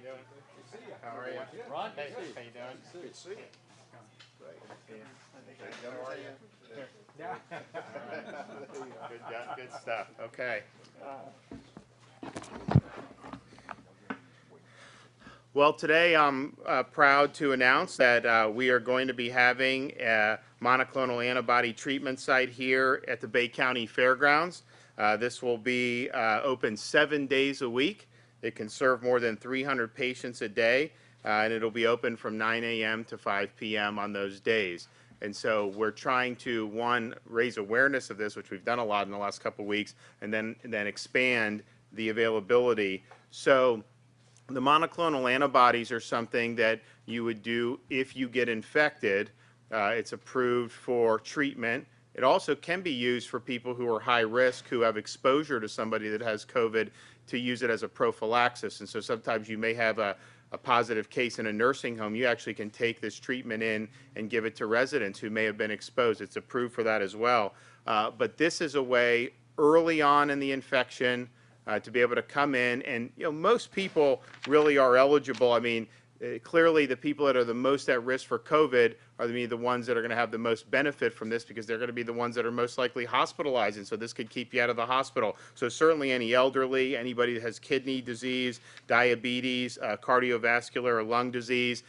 doing? Good to see you. How are you? Ron, Hey, good to see you. how you doing? Good to see you. How are you? Yeah. Good stuff. Okay. Well, today I'm proud to announce that we are going to be having a monoclonal antibody treatment site here at the Bay County Fairgrounds. This will be open 7 days a week. It can serve more than 300 patients a day, and it'll be open from 9 a.m. to 5 p.m. on those days. And so we're trying to, one, raise awareness of this, which we've done a lot in the last couple of weeks, and then expand the availability. So the monoclonal antibodies are something that you would do if you get infected. It's approved for treatment. It also can be used for people who are high risk, who have exposure to somebody that has COVID, to use it as a prophylaxis. And so sometimes you may have a positive case in a nursing home. You actually can take this treatment in and give it to residents who may have been exposed. It's approved for that as well. But this is a way early on in the infection to be able to come in, and most people really are eligible. I mean, clearly the people that are the most at risk for COVID are the ones that are going to have the most benefit from this, because they're going to be the ones that are most likely hospitalized, and so this could keep you out of the hospital. So certainly any elderly, anybody that has kidney disease, diabetes, cardiovascular or lung disease,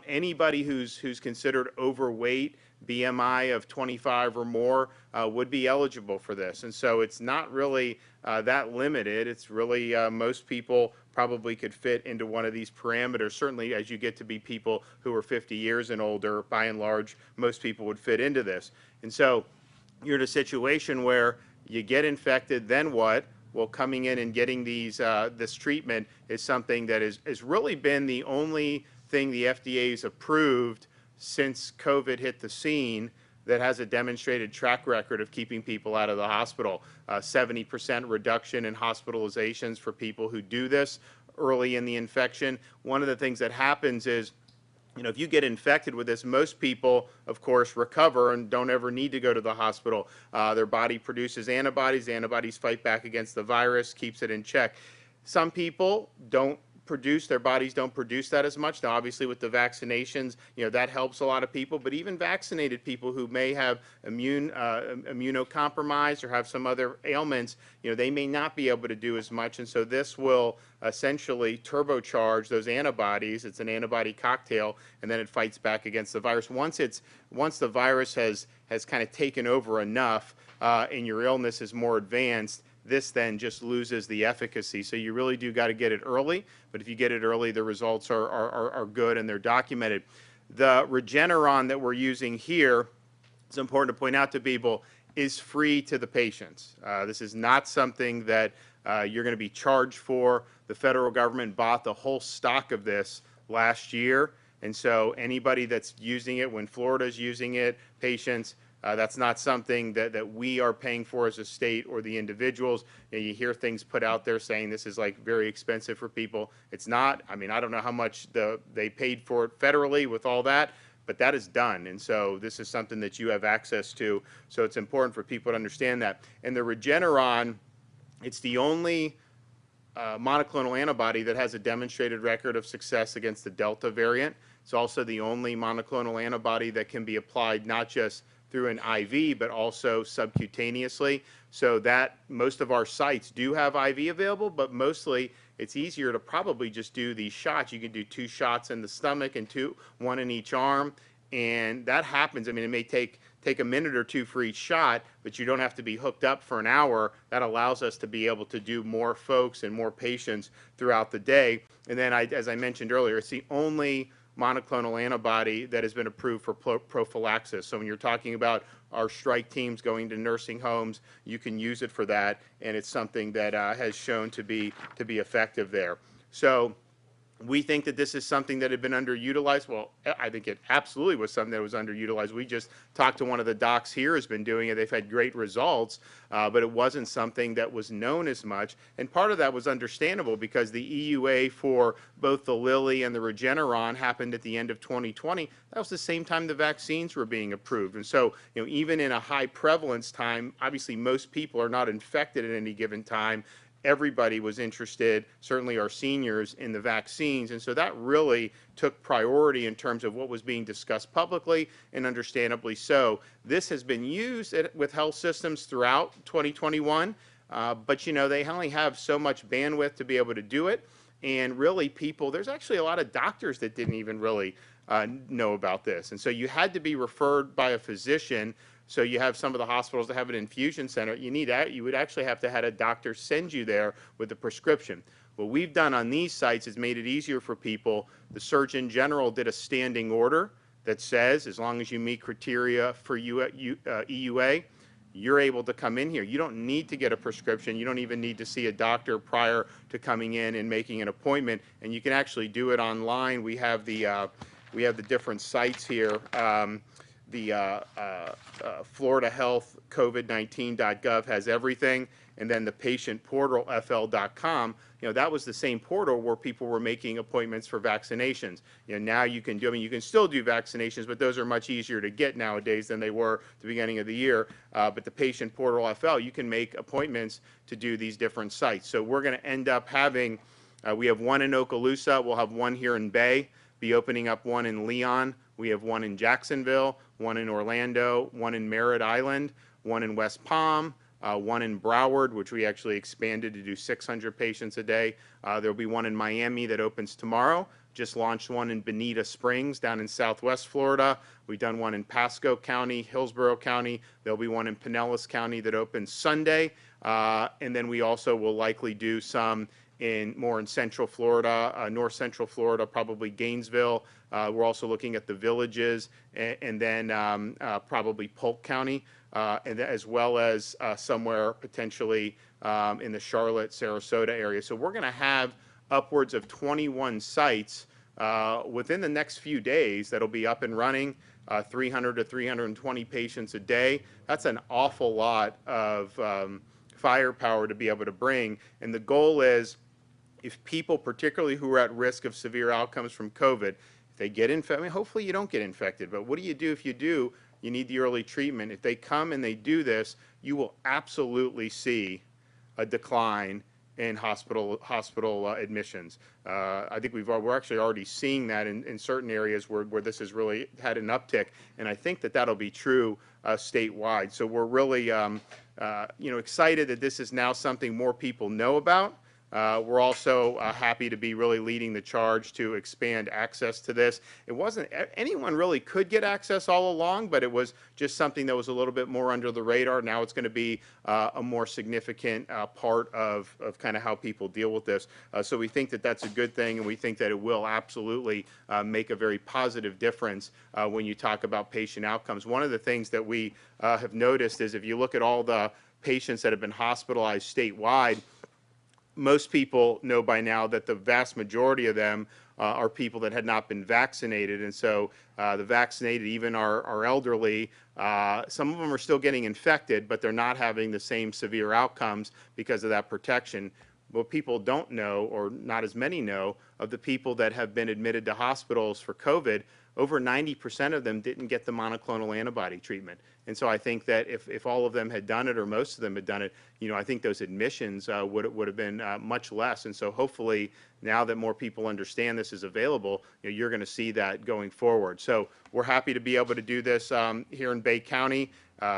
anybody who's considered overweight, BMI of 25 or more, would be eligible for this. And so it's not really that limited. It's really most people probably could fit into one of these parameters. Certainly as you get to be people who are 50 years and older, by and large, most people would fit into this. And so you're in a situation where you get infected, then what? Well, coming in and getting these this treatment is something that has really been the only thing the FDA has approved since COVID hit the scene that has a demonstrated track record of keeping people out of the hospital. 70% reduction in hospitalizations for people who do this early in the infection. One of the things that happens is, if you get infected with this, most people, of course, recover and don't ever need to go to the hospital. Their body produces antibodies. The antibodies fight back against the virus, keeps it in check. Some people their bodies don't produce that as much. Now, obviously, with the vaccinations, that helps a lot of people. But even vaccinated people who may have immunocompromised or have some other ailments, they may not be able to do as much. And so this will essentially turbocharge those antibodies. It's an antibody cocktail, and then it fights back against the virus. Once the virus has kind of taken over enough, and your illness is more advanced, this then just loses the efficacy. So you really do got to get it early, but if you get it early, the results are good and they're documented. The Regeneron that we're using here, it's important to point out to people, is free to the patients. This is not something that you're going to be charged for. The federal government bought the whole stock of this last year, and so anybody that's using it, when Florida's using it, patients, that's not something that we are paying for as a state or the individuals. You hear things put out there saying this is like very expensive for people. It's not. I mean, I don't know how much they paid for it federally with all that, but that is done. And so this is something that you have access to. So it's important for people to understand that. And the Regeneron, it's the only monoclonal antibody that has a demonstrated record of success against the Delta variant. It's also the only monoclonal antibody that can be applied not just through an IV, but also subcutaneously, so that most of our sites do have IV available, but mostly it's easier to probably just do these shots. You can do 2 shots in the stomach and one in each arm, and that happens. I mean, it may take a minute or two for each shot, but you don't have to be hooked up for an hour. That allows us to be able to do more folks and more patients throughout the day. And then, as I mentioned earlier, it's the only monoclonal antibody that has been approved for prophylaxis. So when you're talking about our strike teams going to nursing homes, you can use it for that, and it's something that has shown to be effective there. So we think that this is something that had been underutilized. Well, I think it absolutely was something that was underutilized. We just talked to one of the docs here who's been doing it. They've had great results, but it wasn't something that was known as much. And part of that was understandable because the EUA for both the Lilly and the Regeneron happened at the end of 2020. That was the same time the vaccines were being approved. And so, even in a high prevalence time, obviously most people are not infected at any given time. everybody was interested, certainly our seniors, in the vaccines. And so that really took priority in terms of what was being discussed publicly, and understandably so. This has been used with health systems throughout 2021, but they only have so much bandwidth to be able to do it. And really there's actually a lot of doctors that didn't even really know about this. And so you had to be referred by a physician. So you have some of the hospitals that have an infusion center. You would actually have to have a doctor send you there with a prescription. What we've done on these sites is made it easier for people. The Surgeon General did a standing order that says as long as you meet criteria for EUA, you're able to come in here. You don't need to get a prescription. You don't even need to see a doctor prior to coming in and making an appointment. And you can actually do it online. We have the different sites here. The Florida Health COVID-19.gov has everything, and then the patient portal fl.com. That was the same portal where people were making appointments for vaccinations. Now you can do. You can still do vaccinations, but those are much easier to get nowadays than they were at the beginning of the year. But the patient portal FL, you can make appointments to do these different sites. So we're going to end up having. We have one in Okaloosa. We'll have one here in Bay. Be opening up one in Leon. We have one in Jacksonville, one in Orlando, one in Merritt Island, one in West Palm, one in Broward, which we actually expanded to do 600 patients a day. There'll be one in Miami that opens tomorrow. Just launched one in Bonita Springs down in Southwest Florida. We've done one in Pasco County, Hillsborough County. There'll be one in Pinellas County that opens Sunday. And then we also will likely do some more in Central Florida, North Central Florida, probably Gainesville. We're also looking at the Villages, and then probably Polk County, and as well as somewhere potentially in the Charlotte, Sarasota area. So we're going to have upwards of 21 sites within the next few days that'll be up and running, 300 to 320 patients a day. That's an awful lot of firepower to be able to bring. And the goal is, if people, particularly who are at risk of severe outcomes from COVID, if they get infected, hopefully you don't get infected, but what do you do if you do? You need the early treatment. If they come and they do this, you will absolutely see a decline in hospital admissions. I think we're actually already seeing that in certain areas where this has really had an uptick, and I think that that'll be true statewide. So we're really excited that this is now something more people know about. We're also happy to be really leading the charge to expand access to this. It wasn't, anyone really could get access all along, but it was just something that was a little bit more under the radar. Now it's going to be a more significant part of kind of how people deal with this. So we think that that's a good thing, and we think that it will absolutely make a very positive difference when you talk about patient outcomes. One of the things that we have noticed is if you look at all the patients that have been hospitalized statewide, most people know by now that the vast majority of them are people that had not been vaccinated. And so the vaccinated, even our elderly, some of them are still getting infected, but they're not having the same severe outcomes because of that protection. What people don't know, or not as many know, of the people that have been admitted to hospitals for COVID, over 90% of them didn't get the monoclonal antibody treatment. And so I think that if all of them had done it, or most of them had done it, I think those admissions would have been much less. And so hopefully now that more people understand this is available, you're going to see that going forward. So we're happy to be able to do this here in Bay County.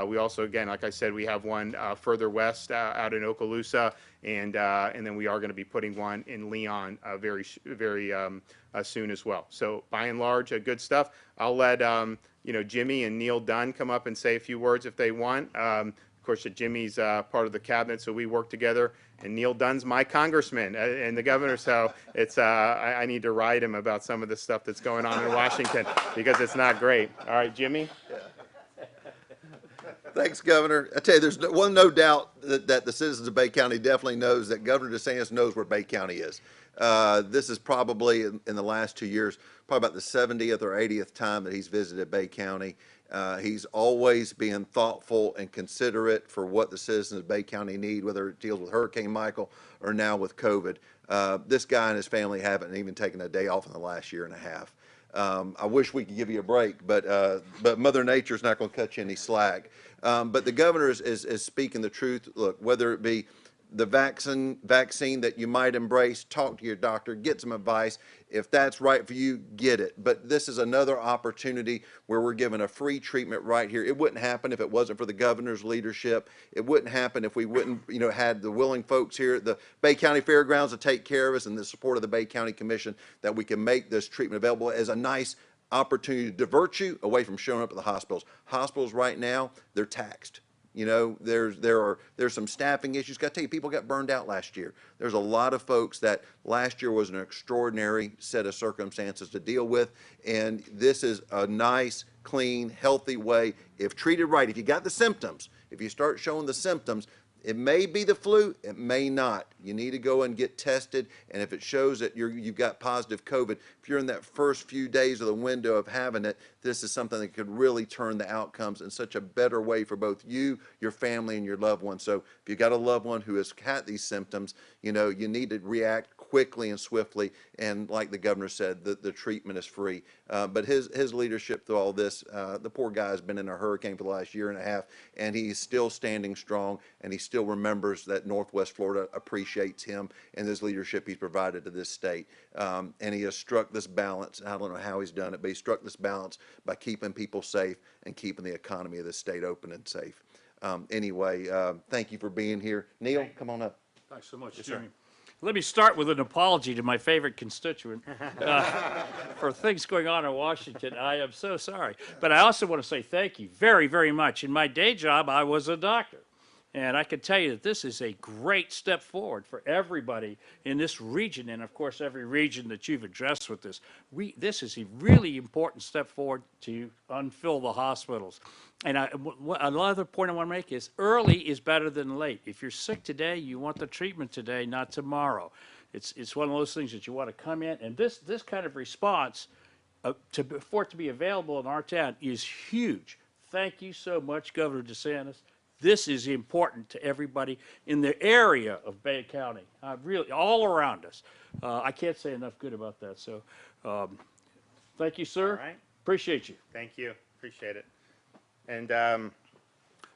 We also, again, like I said, we have one further west out in Okaloosa, and then we are going to be putting one in Leon very soon as well. So by and large, good stuff. I'll let Jimmy and Neil Dunn come up and say a few words if they want. Of course, Jimmy's part of the cabinet, so we work together. And Neil Dunn's my congressman and the governor, so it's I need to write him about some of the stuff that's going on in Washington because it's not great. All right, Jimmy. Yeah. Thanks, Governor. I tell you, there's no doubt that the citizens of Bay County definitely knows that Governor DeSantis knows where Bay County is. This is probably, in the last 2 years, probably about the 70th or 80th time that he's visited Bay County. He's always been thoughtful and considerate for what the citizens of Bay County need, whether it deals with Hurricane Michael or now with COVID. This guy and his family haven't even taken a day off in the last year and a half. I wish we could give you a break, but Mother Nature's not going to cut you any slack. But the governor is speaking the truth. Look, whether it be the vaccine that you might embrace, talk to your doctor, get some advice. If that's right for you, get it. But this is another opportunity where we're given a free treatment right here. It wouldn't happen if it wasn't for the governor's leadership. It wouldn't happen if we wouldn't, had the willing folks here at the Bay County Fairgrounds to take care of us, and the support of the Bay County Commission, that we can make this treatment available as a nice opportunity to divert you away from showing up at the hospitals. Hospitals right now, they're taxed. There's some staffing issues. Got to tell you, people got burned out last year. There's a lot of folks that last year was an extraordinary set of circumstances to deal with, and this is a nice, clean, healthy way, if treated right. If you got the symptoms, if you start showing the symptoms, it may be the flu, it may not. You need to go and get tested, and if it shows that you've got positive COVID, if you're in that first few days of the window of having it, this is something that could really turn the outcomes in such a better way for both you, your family, and your loved one. So if you got a loved one who has had these symptoms, you need to react quickly and swiftly, and like the governor said, the treatment is free. But his leadership through all this, the poor guy has been in a hurricane for the last year and a half, and he's still standing strong, and he still remembers that Northwest Florida appreciates him and his leadership he's provided to this state. And he has struck this balance. I don't know how he's done it, but he struck this balance by keeping people safe and keeping the economy of this state open and safe. Anyway, thank you for being here. Neil, come on up. Thanks so much, Yes, Jimmy. sir. Let me start with an apology to my favorite constituent for things going on in Washington. I am so sorry. But I also want to say thank you very, very much. In my day job, I was a doctor. And I can tell you that this is a great step forward for everybody in this region, and of course every region that you've addressed with this. This is a really important step forward to unfill the hospitals. And another point I want to make is early is better than late. If you're sick today, you want the treatment today, not tomorrow. It's one of those things that you want to come in, and this kind of response for it to be available in our town is huge. Thank you so much, Governor DeSantis. This is important to everybody in the area of Bay County, really all around us. I can't say enough good about that. So thank you, sir. All right. Appreciate you. Thank you. Appreciate it. And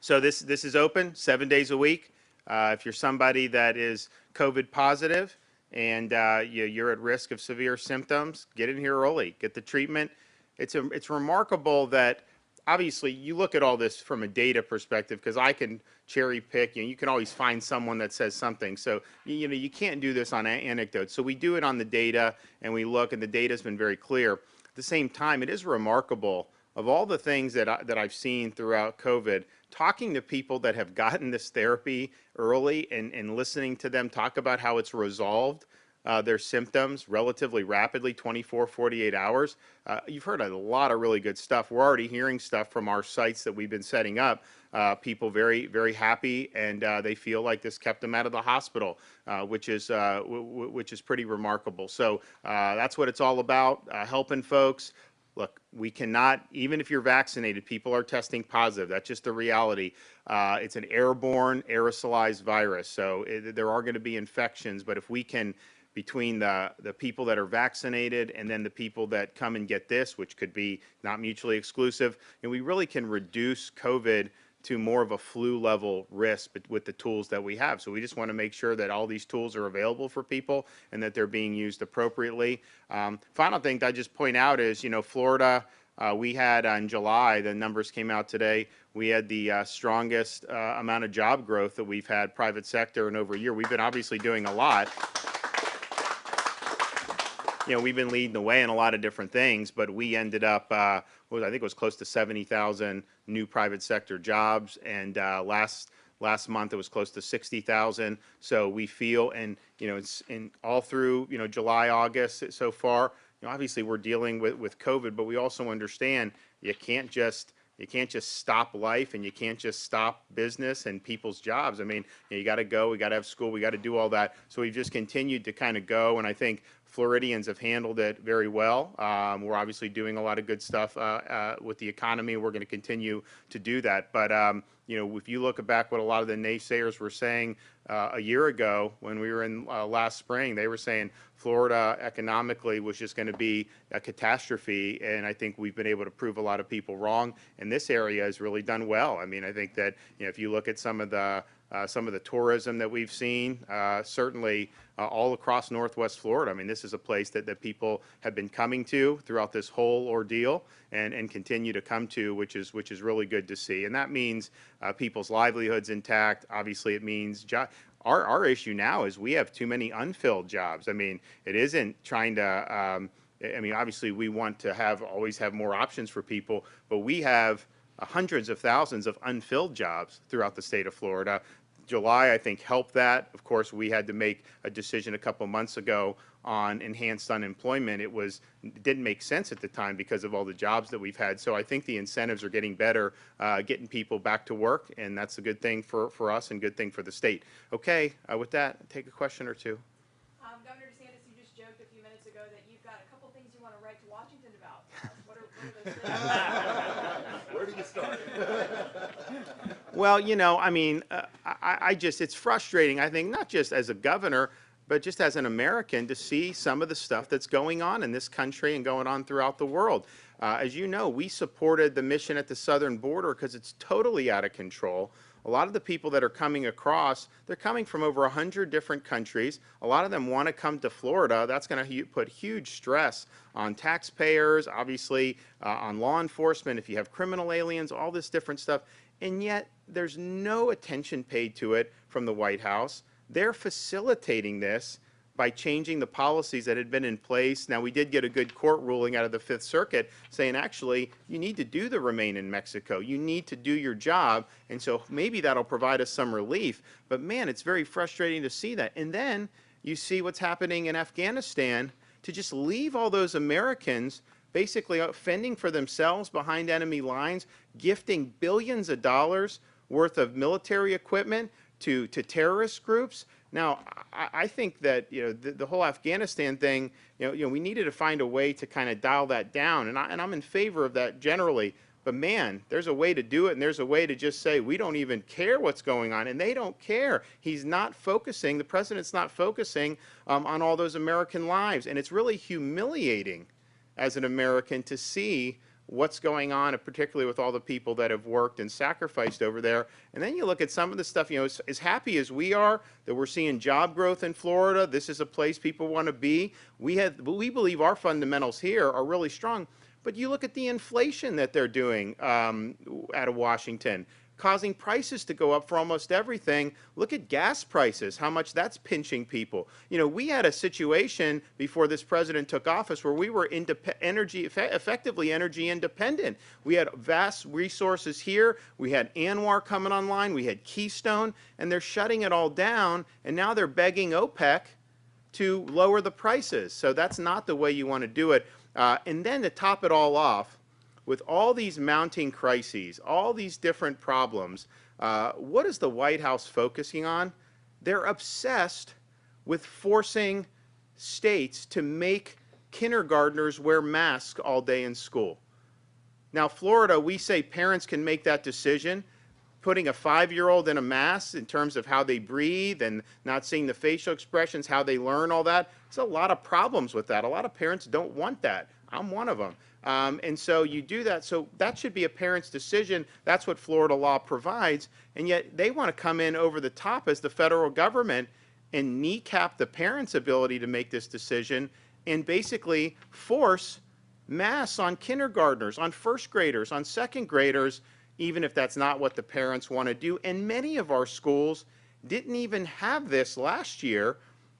so this is open 7 days a week. If you're somebody that is COVID positive and you're at risk of severe symptoms, get in here early. Get the treatment. It's remarkable that obviously you look at all this from a data perspective, because I can cherry pick. You can always find someone that says something. So you can't do this on anecdotes. So we do it on the data, and we look, and the data's been very clear. At the same time, it is remarkable, of all the things that I've seen throughout COVID, talking to people that have gotten this therapy early and listening to them talk about how it's resolved their symptoms relatively rapidly, 24, 48 hours. You've heard a lot of really good stuff. We're already hearing stuff from our sites that we've been setting up. People very, very happy, and they feel like this kept them out of the hospital, which is pretty remarkable. So that's what it's all about, helping folks. Look, we cannot, even if you're vaccinated, people are testing positive. That's just the reality. It's an airborne, aerosolized virus, so there are going to be infections, but if we can, between the people that are vaccinated and then the people that come and get this, which could be not mutually exclusive, and we really can reduce COVID to more of a flu level risk with the tools that we have. So we just want to make sure that all these tools are available for people and that they're being used appropriately. Final thing that I just point out is, Florida, we had in July, the numbers came out today, we had the strongest amount of job growth that we've had private sector in over a year. We've been obviously doing a lot. We've been leading the way in a lot of different things, but we ended up, I think it was close to 70,000 new private sector jobs, and last month it was close to 60,000. So we feel, and it's in all through July, August so far. Obviously we're dealing with COVID, but we also understand you can't just stop life, and you can't just stop business and people's jobs. I mean, you got to go, we got to have school, we got to do all that. So we've just continued to kind of go, and I think Floridians have handled it very well. We're obviously doing a lot of good stuff with the economy. We're going to continue to do that. But if you look back what a lot of the naysayers were saying a year ago when we were in last spring, they were saying Florida economically was just going to be a catastrophe, and I think we've been able to prove a lot of people wrong. And this area has really done well. I mean, I think that if you look at some of the some of the tourism that we've seen, certainly all across Northwest Florida. I mean, this is a place that people have been coming to throughout this whole ordeal and continue to come to, which is really good to see. And that means people's livelihoods intact. Obviously, it means our issue now is we have too many unfilled jobs. I mean, it isn't trying to, I mean, obviously we want to always have more options for people, but we have hundreds of thousands of unfilled jobs throughout the state of Florida. July, I think, helped that. Of course, we had to make a decision a couple months ago on enhanced unemployment. It didn't make sense at the time because of all the jobs that we've had. So I think the incentives are getting better, getting people back to work, and that's a good thing for us and good thing for the state. Okay, with that, take a question or two. Governor DeSantis, you just joked a few minutes ago that you've got a couple things you want to write to Washington about. What are those things? Where do you start? Well, you know, I mean, it's frustrating, I think, not just as a governor, but just as an American to see some of the stuff that's going on in this country and going on throughout the world. As you know, we supported the mission at the southern border because it's totally out of control. A lot of the people that are coming across, they're coming from over 100 different countries. A lot of them want to come to Florida. That's going to put huge stress on taxpayers, obviously, on law enforcement, if you have criminal aliens, all this different stuff. And yet, there's no attention paid to it from the White House. They're facilitating this by changing the policies that had been in place. Now, we did get a good court ruling out of the Fifth Circuit saying, actually, you need to do the Remain in Mexico. You need to do your job, and so maybe that'll provide us some relief. But, man, it's very frustrating to see that. And then you see what's happening in Afghanistan, to just leave all those Americans basically fending for themselves behind enemy lines, gifting billions of dollars worth of military equipment to terrorist groups. Now, I think that, you know, the whole Afghanistan thing, you know, we needed to find a way to kind of dial that down, and I'm in favor of that generally. But man, there's a way to do it, and there's a way to just say we don't even care what's going on, and they don't care. He's not focusing. The president's not focusing on all those American lives, and it's really humiliating as an American to see what's going on, particularly with all the people that have worked and sacrificed over there. And then you look at some of the stuff, you know, as happy as we are that we're seeing job growth in Florida, this is a place people want to be. We believe our fundamentals here are really strong. But you look at the inflation that they're doing out of Washington, causing prices to go up for almost everything. Look at gas prices, how much that's pinching people. You know, we had a situation before this president took office where we were effectively energy independent. We had vast resources here. We had Anwar coming online. We had Keystone, and they're shutting it all down, and now they're begging OPEC to lower the prices. So that's not the way you want to do it. And then to top it all off, with all these mounting crises, all these different problems, what is the White House focusing on? They're obsessed with forcing states to make kindergartners wear masks all day in school. Now, Florida, we say parents can make that decision. Putting a 5-year-old in a mask in terms of how they breathe and not seeing the facial expressions, how they learn, all that, there's a lot of problems with that. A lot of parents don't want that. I'm one of them. And so you do that. So that should be a parent's decision. That's what Florida law provides. And yet they want to come in over the top as the federal government and kneecap the parents' ability to make this decision and basically force masks on kindergartners, on first graders, on second graders, even if that's not what the parents want to do. And many of our schools didn't even have this last year.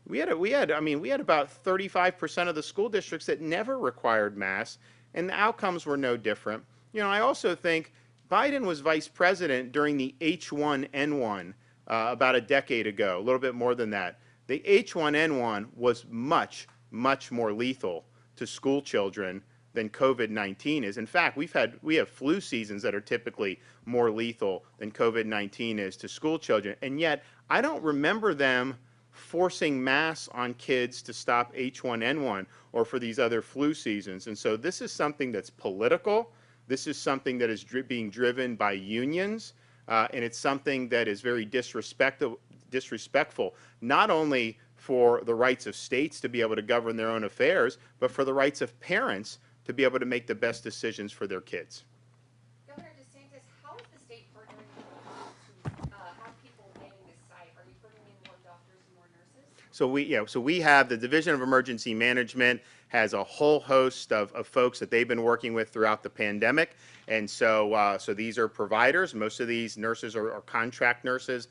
We had about 35% of the school districts that never required masks, and the outcomes were no different. You know, I also think Biden was vice president during the H1N1 about a decade ago, a little bit more than that. The H1N1 was much, much more lethal to school children than COVID-19 is. In fact, we have flu seasons that are typically more lethal than COVID-19 is to school children. And yet, I don't remember them forcing masks on kids to stop H1N1 or for these other flu seasons. And so this is something that's political. This is something that is being driven by unions. And it's something that is very disrespectful, not only for the rights of states to be able to govern their own affairs, but for the rights of parents to be able to make the best decisions for their kids. Governor DeSantis, how is the state partnering to have people in So we have the Division of Emergency Management has a whole host of folks that they've been working with throughout the pandemic. And so these are providers. Most of these nurses are contract nurses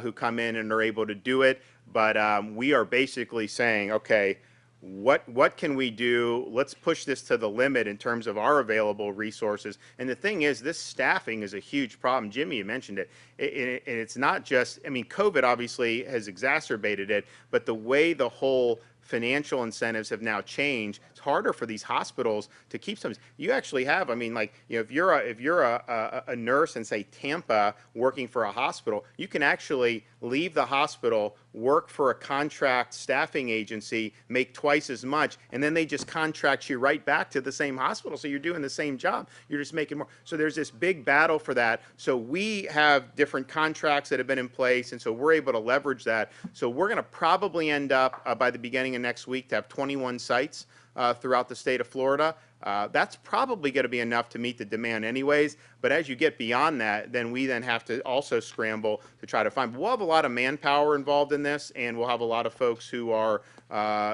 who come in and are able to do it. But we are basically saying, okay, what can we do? Let's push this to the limit in terms of our available resources. And the thing is, this staffing is a huge problem. Jimmy, you mentioned it. And it's not just, I mean, COVID obviously has exacerbated it, but the way the whole financial incentives have now changed, it's harder for these hospitals to keep some. You actually have, I mean, like, you know, if you're a nurse in, say, Tampa working for a hospital, you can actually leave the hospital, work for a contract staffing agency, make twice as much, and then they just contract you right back to the same hospital. So you're doing the same job, you're just making more. So there's this big battle for that. So we have different contracts that have been in place, and so we're able to leverage that. So we're going to probably end up by the beginning of next week to have 21 sites throughout the state of Florida. That's probably going to be enough to meet the demand anyways, but as you get beyond that, then we then have to also scramble to try to find. We'll have a lot of manpower involved in this, and we'll have a lot of folks who are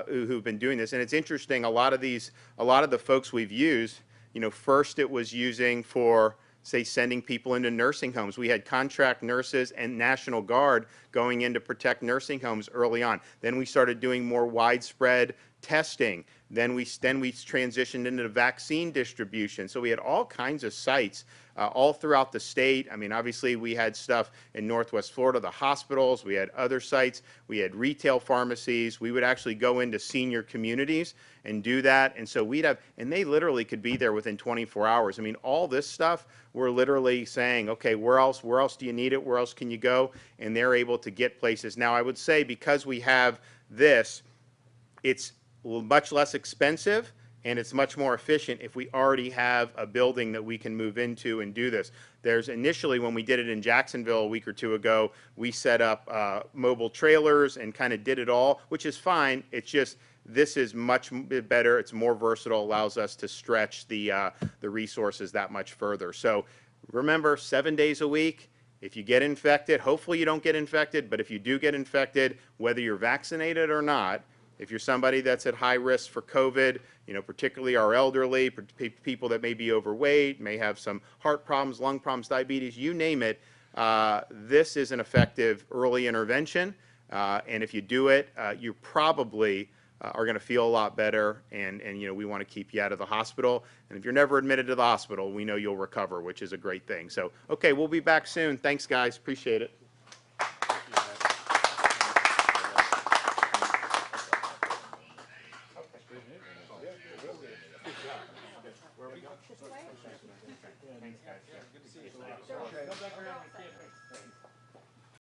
who've been doing this. And it's interesting, a lot of the folks we've used, you know, first it was using for, say, sending people into nursing homes. We had contract nurses and National Guard going in to protect nursing homes early on. Then we started doing more widespread testing. Then we transitioned into the vaccine distribution. So we had all kinds of sites all throughout the state. I mean, obviously we had stuff in Northwest Florida, the hospitals. We had other sites. We had retail pharmacies. We would actually go into senior communities and do that. And so we'd have, and they literally could be there within 24 hours. I mean, all this stuff, we're literally saying, okay, where else do you need it? Where else can you go? And they're able to get places. Now, I would say because we have this, it's much less expensive and it's much more efficient if we already have a building that we can move into and do this. There's initially, when we did it in Jacksonville a week or two ago, we set up mobile trailers and kind of did it all, which is fine. It's just, this is much better. It's more versatile, allows us to stretch the resources that much further. So remember, 7 days a week. If you get infected, hopefully you don't get infected, but if you do get infected, whether you're vaccinated or not, if you're somebody that's at high risk for COVID, you know, particularly our elderly, people that may be overweight, may have some heart problems, lung problems, diabetes, you name it, this is an effective early intervention. And if you do it, you probably are going to feel a lot better. And you know, we want to keep you out of the hospital. And if you're never admitted to the hospital, we know you'll recover, which is a great thing. So, okay, we'll be back soon. Thanks, guys. Appreciate it. This way?